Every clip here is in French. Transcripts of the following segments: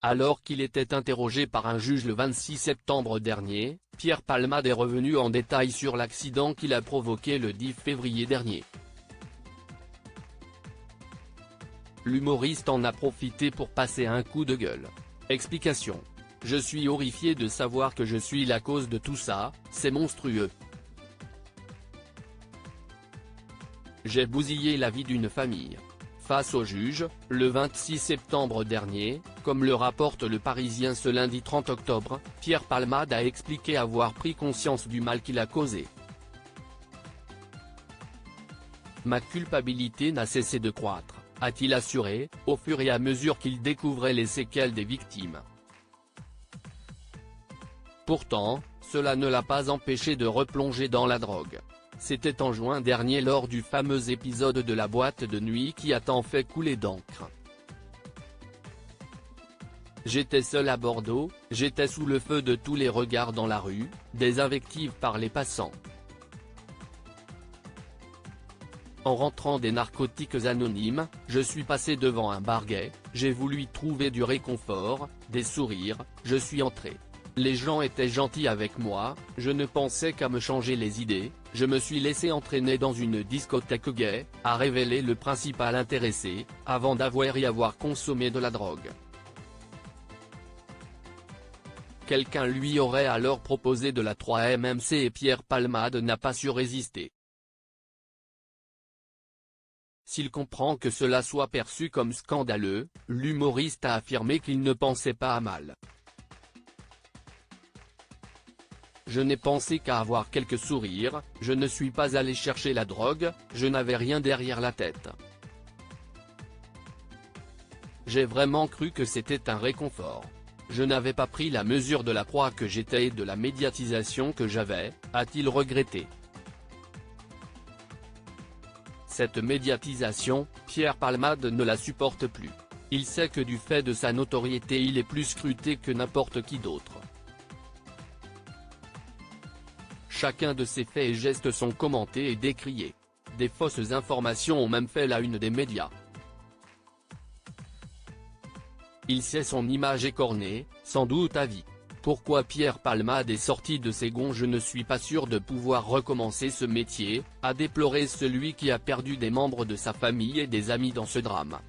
Alors qu'il était interrogé par un juge le 26 septembre dernier, Pierre Palmade est revenu en détail sur l'accident qu'il a provoqué le 10 février dernier. L'humoriste en a profité pour passer un coup de gueule. Explication. Je suis horrifié de savoir que je suis la cause de tout ça, c'est monstrueux. J'ai bousillé la vie d'une famille. Face au juge, le 26 septembre dernier, comme le rapporte Le Parisien ce lundi 30 octobre, Pierre Palmade a expliqué avoir pris conscience du mal qu'il a causé. Ma culpabilité n'a cessé de croître, a-t-il assuré, au fur et à mesure qu'il découvrait les séquelles des victimes. Pourtant, cela ne l'a pas empêché de replonger dans la drogue. C'était en juin dernier lors du fameux épisode de la boîte de nuit qui a tant fait couler d'encre. J'étais seul à Bordeaux, j'étais sous le feu de tous les regards dans la rue, des invectives par les passants. En rentrant des narcotiques anonymes, je suis passé devant un bar gay, j'ai voulu y trouver du réconfort, des sourires, je suis entré. Les gens étaient gentils avec moi, je ne pensais qu'à me changer les idées, je me suis laissé entraîner dans une discothèque gay, a révélé le principal intéressé, avant d'avoir consommé de la drogue. Quelqu'un lui aurait alors proposé de la 3-MMC et Pierre Palmade n'a pas su résister. S'il comprend que cela soit perçu comme scandaleux, l'humoriste a affirmé qu'il ne pensait pas à mal. Je n'ai pensé qu'à avoir quelques sourires, je ne suis pas allé chercher la drogue, je n'avais rien derrière la tête. J'ai vraiment cru que c'était un réconfort. Je n'avais pas pris la mesure de la proie que j'étais et de la médiatisation que j'avais, a-t-il regretté. Cette médiatisation, Pierre Palmade ne la supporte plus. Il sait que du fait de sa notoriété il est plus scruté que n'importe qui d'autre. Chacun de ses faits et gestes sont commentés et décriés. Des fausses informations ont même fait la une des médias. Il sait son image écornée, sans doute à vie. Pourquoi Pierre Palmade est sorti de ses gonds? Je ne suis pas sûr de pouvoir recommencer ce métier, a déploré celui qui a perdu des membres de sa famille et des amis dans ce drame.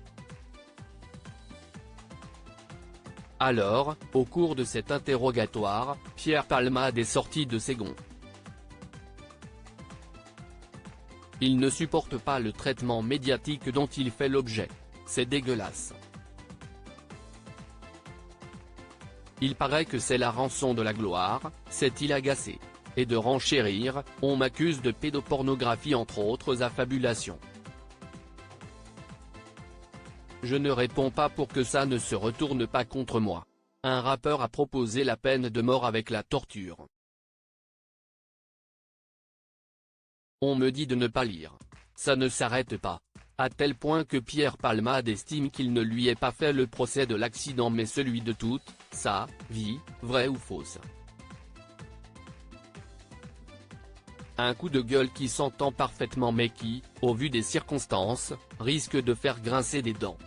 Alors, au cours de cet interrogatoire, Pierre Palmade est sorti de ses gonds. Il ne supporte pas le traitement médiatique dont il fait l'objet. C'est dégueulasse. Il paraît que c'est la rançon de la gloire, s'est-il agacé. Et de renchérir, on m'accuse de pédopornographie entre autres affabulations. Je ne réponds pas pour que ça ne se retourne pas contre moi. Un rappeur a proposé la peine de mort avec la torture. On me dit de ne pas lire. Ça ne s'arrête pas. À tel point que Pierre Palmade estime qu'il ne lui est pas fait le procès de l'accident mais celui de toute sa vie, vrai ou fausse. Un coup de gueule qui s'entend parfaitement mais qui, au vu des circonstances, risque de faire grincer des dents.